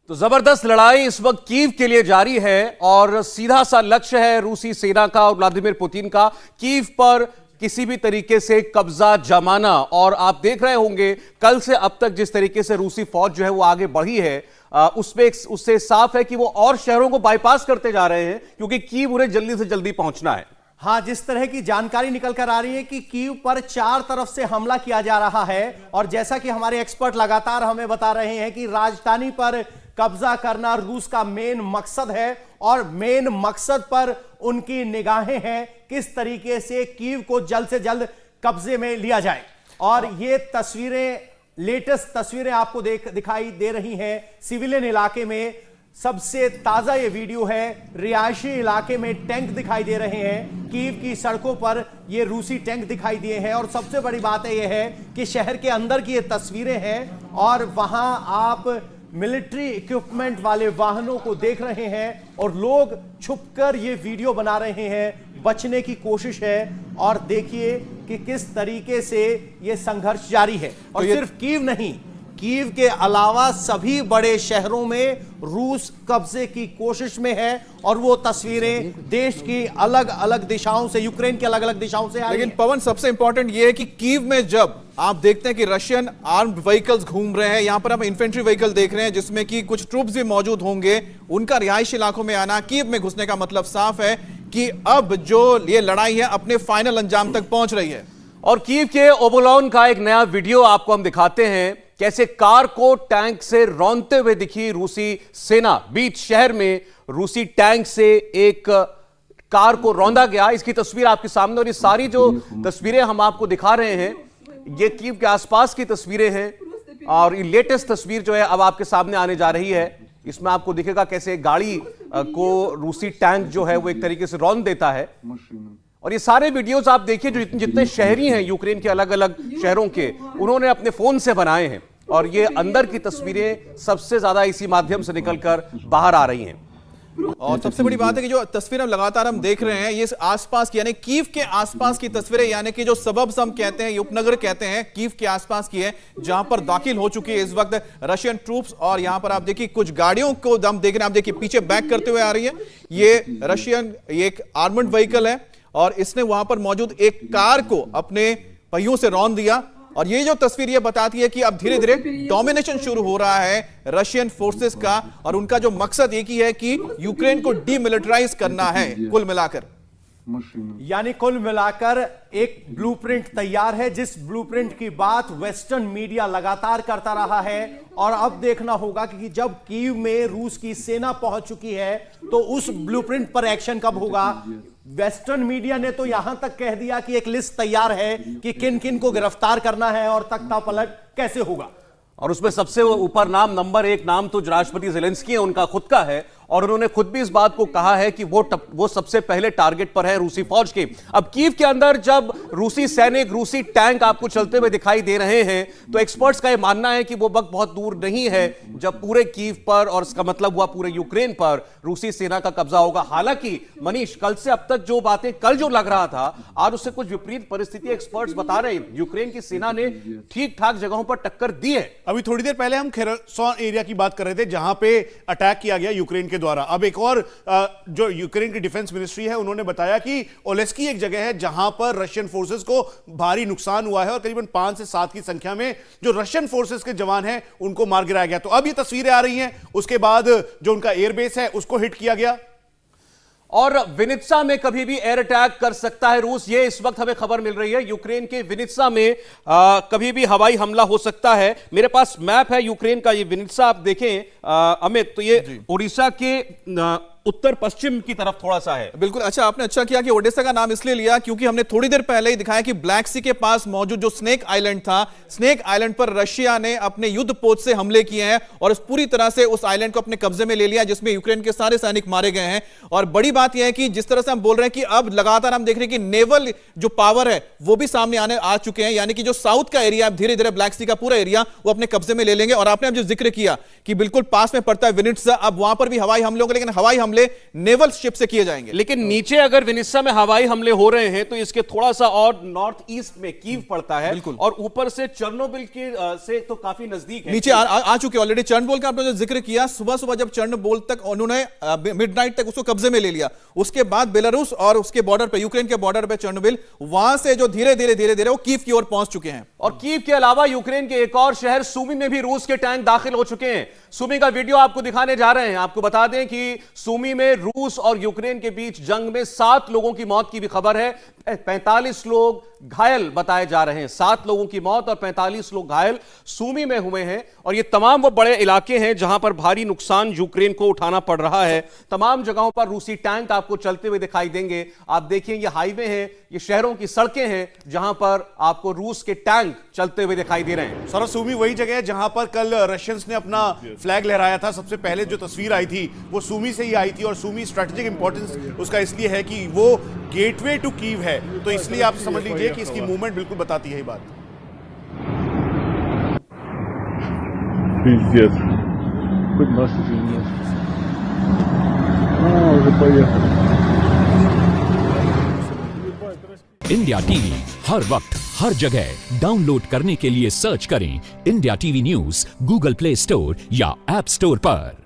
तो जबरदस्त लड़ाई इस वक्त कीव के लिए जारी है और सीधा सा लक्ष्य है रूसी सेना का और व्लादिमीर पुतिन का कीव पर किसी भी तरीके से कब्जा जमाना। और आप देख रहे होंगे कल से अब तक जिस तरीके से रूसी फौज जो है वो आगे बढ़ी है, उससे साफ है कि वो और शहरों को बाईपास करते जा रहे हैं क्योंकि कीव उन्हें जल्दी से जल्दी पहुंचना है। हाँ, जिस तरह की जानकारी निकल कर आ रही है कि कीव पर 4 तरफ से हमला किया जा रहा है और जैसा कि हमारे एक्सपर्ट लगातार हमें बता रहे हैं कि राजधानी पर कब्जा करना रूस का मेन मकसद है और मेन मकसद पर उनकी निगाहें हैं किस तरीके से कीव को जल्द से जल्द कब्जे में लिया जाए। और ये तस्वीरें, लेटेस्ट तस्वीरें आपको दिखाई दे रही हैं सिविलियन इलाके में। सबसे ताजा ये वीडियो है, रिहायशी इलाके में टैंक दिखाई दे रहे हैं, कीव की सड़कों पर ये रूसी टैंक दिखाई दिए हैं। और सबसे बड़ी बात यह है कि शहर के अंदर की ये तस्वीरें हैं और वहां आप मिलिट्री इक्विपमेंट वाले वाहनों को देख रहे हैं और लोग छुपकर ये वीडियो बना रहे हैं, बचने की कोशिश है। और देखिए कि किस तरीके से ये संघर्ष जारी है। और सिर्फ कीव नहीं, कीव के अलावा सभी बड़े शहरों में रूस कब्जे की कोशिश में है और वो तस्वीरें देश की अलग अलग दिशाओं से, यूक्रेन की अलग अलग दिशाओं से आ रही हैं। लेकिन पवन, सबसे इंपॉर्टेंट ये है कि कीव में जब आप देखते हैं कि रशियन आर्म्ड व्हीकल्स घूम रहे हैं, यहां पर आप इन्फेंट्री व्हीकल देख रहे हैं जिसमें कि कुछ ट्रूप्स भी मौजूद होंगे, उनका रिहायशी इलाकों में आना, कीव में घुसने का मतलब साफ है कि अब जो ये लड़ाई है अपने फाइनल अंजाम तक पहुंच रही है। और कीव के ओबोलोन का एक नया वीडियो आपको हम दिखाते हैं, कैसे कार को टैंक से रौंदते हुए दिखी रूसी सेना। बीच शहर में रूसी टैंक से एक कार को रौंदा गया। इसकी तस्वीर आपके सामने, और ये सारी जो तस्वीरें हम आपको दिखा रहे हैं ये कीव के आसपास की तस्वीरें हैं। और ये लेटेस्ट तस्वीर जो है अब आपके सामने आने जा रही है। इसमें आपको दिखेगा कैसे गाड़ी को रूसी टैंक जो है वो एक तरीके से रौंद देता है। और ये सारे वीडियोस आप देखिए जो जितने शहरी हैं यूक्रेन के अलग अलग शहरों के, उन्होंने अपने फोन से बनाए हैं। और ये अंदर की तस्वीरें सबसे ज्यादा इसी माध्यम से निकलकर बाहर आ रही हैं। और सबसे बड़ी बात है कि जो तस्वीरें लगातार हम देख रहे हैं ये आसपास की, यानी कीव के आसपास की तस्वीरें, यानी कि जो सबब्स हम कहते हैं, उपनगर कहते हैं, कीव के आसपास की है जहां पर दाखिल हो चुकी है इस वक्त रशियन ट्रूप्स। और यहां पर आप देखिए कुछ गाड़ियों को हम देख रहे हैं, आप देखिए पीछे बैक करते हुए आ रही है, ये रशियन एक आर्मर्ड व्हीकल है और इसने वहां पर मौजूद एक कार को अपने पहियों से रौंद दिया। और ये जो तस्वीर ये बताती है कि अब धीरे धीरे डोमिनेशन शुरू हो रहा है रशियन फोर्सेस का और उनका जो मकसद एक ही है कि यूक्रेन को डीमिलिटराइज करना है। कुल मिलाकर यानी कुल मिलाकर एक ब्लूप्रिंट तैयार है, जिस ब्लूप्रिंट की बात वेस्टर्न मीडिया लगातार करता रहा है। और अब देखना होगा कि जब कीव में रूस की सेना पहुंच चुकी है तो उस ब्लूप्रिंट पर एक्शन कब होगा। वेस्टर्न मीडिया ने तो यहां तक कह दिया कि एक लिस्ट तैयार है कि किन किन को गिरफ्तार करना है और तख्ता पलट कैसे होगा। और उसमें सबसे ऊपर नाम, नंबर 1 नाम तो राष्ट्रपति ज़ेलेंस्की है, उनका खुद का है। और उन्होंने खुद भी इस बात को कहा है कि वो सबसे पहले टारगेट पर है रूसी फौज के। अब कीव के अंदर जब रूसी सैनिक, रूसी टैंक आपको चलते हुए दिखाई दे रहे हैं तो एक्सपर्ट्स का यह मानना है कि वो वक्त बहुत दूर नहीं है जब पूरे कीव पर, और इसका मतलब हुआ पूरे यूक्रेन पर, रूसी सेना का कब्जा होगा। हालांकि मनीष, कल से अब तक जो बातें, कल जो लग रहा था आज उससे कुछ विपरीत परिस्थिति एक्सपर्ट्स बता रहे हैं। यूक्रेन की सेना ने ठीक ठाक जगहों पर टक्कर दी है। अभी थोड़ी देर पहले हम खेरसोन एरिया की बात कर रहे थे जहां पे अटैक किया गया यूक्रेन के द्वारा। अब एक और जो यूक्रेन की डिफेंस मिनिस्ट्री है उन्होंने बताया कि ओलेस्की एक जगह है जहां पर रशियन फोर्सेस को भारी नुकसान हुआ है और करीबन 5 से 7 की संख्या में जो रशियन फोर्सेस के जवान हैं उनको मार गिराया गया। तो अब ये तस्वीरें आ रही हैं, उसके बाद जो उनका एयरबेस है उसको हिट किया गया। और विनित्सा में कभी भी एयर अटैक कर सकता है रूस, ये इस वक्त हमें खबर मिल रही है। यूक्रेन के विनित्सा में कभी भी हवाई हमला हो सकता है। मेरे पास मैप है यूक्रेन का, ये विनित्सा आप देखें अमित, तो ये उड़ीसा के उत्तर पश्चिम की तरफ थोड़ा सा है। बिल्कुल, अच्छा आपने अच्छा किया कि ओडेसा का नाम इसलिए लिया क्योंकि हमने थोड़ी देर पहले ही दिखाया कि ब्लैक सी के पास मौजूद जो स्नेक आइलैंड था, स्नेक आइलैंड पर रशिया ने अपने युद्ध पोत से हमले किए हैं और इस पूरी तरह से उस आइलैंड को अपने कब्जे में ले लिया जिसमें यूक्रेन के सारे सैनिक मारे गए हैं। और बड़ी बात यह है कि जिस तरह से हम बोल रहे हैं कि अब लगातार हम देख रहे हैं कि नेवल जो पावर है वो भी सामने आने आ चुके हैं, यानी कि जो साउथ का एरिया धीरे धीरे ब्लैक सी का पूरा एरिया वो अपने कब्जे में ले लेंगे। और आपने अब जो जिक्र किया कि बिल्कुल पास में पड़ता है विनित्सा, अब वहां पर भी हवाई हमले होंगे, लेकिन हवाई हमले हमले नेवल शिप से किए जाएंगे। लेकिन नीचे अगर विनिसा में हवाई हमले हो रहे हैं तो इसके थोड़ा सा और नॉर्थ ईस्ट में कीव पड़ता है, बिल्कुल। और ऊपर से चेर्नोबिल के से तो काफी नजदीक है। नीचे आ चुके ऑलरेडी। चर्नोबिल का आपने जो जिक्र किया, सुबह सुबह जब चर्नोबिल तक उन्होंने मिडनाइट तक उसको कब्जे में ले लिया, उसके बाद बेलारूस और उसके बॉर्डर पे, यूक्रेन के बॉर्डर पे चेर्नोबिल, वहां से जो धीरे धीरे वो कीव की ओर पहुंच चुके हैं। और कीव के अलावा यूक्रेन के एक और शहर सूमी में भी रूस के टैंक दाखिल हो चुके हैं। सूमी का वीडियो आपको दिखाने जा रहे हैं। आपको बता दें कि सूमी में रूस और यूक्रेन के बीच जंग में 7 लोगों की मौत की भी खबर है। 45 लोग घायल बताए जा रहे हैं। 7 लोगों की मौत और 45 लोग घायल सूमी में हुए हैं। और ये तमाम वो बड़े इलाके हैं जहां पर भारी नुकसान यूक्रेन को उठाना पड़ रहा है। तमाम जगहों पर रूसी टैंक आपको चलते हुए दिखाई देंगे। आप देखिए, ये हाईवे हैं, ये शहरों की सड़कें हैं जहां पर आपको रूस के टैंक चलते हुए दिखाई दे रहे हैं। सर, सूमी वही जगह है जहां पर कल रशियंस ने अपना फ्लैग लहराया था। सबसे पहले जो तस्वीर आई थी वो सूमी से ही आई थी, और सूमी स्ट्रेटेजिक इंपॉर्टेंस उसका इसलिए है कि वो गेटवे टू कीव है, तो इसलिए आप समझ लीजिए कि इसकी मूवमेंट बिल्कुल बताती है ये बात। Пиздец. Хоть нас извинилась. Уже поехали. इंडिया टीवी हर वक्त हर जगह डाउनलोड करने के लिए सर्च करें India TV news Google play store या ऐप स्टोर पर।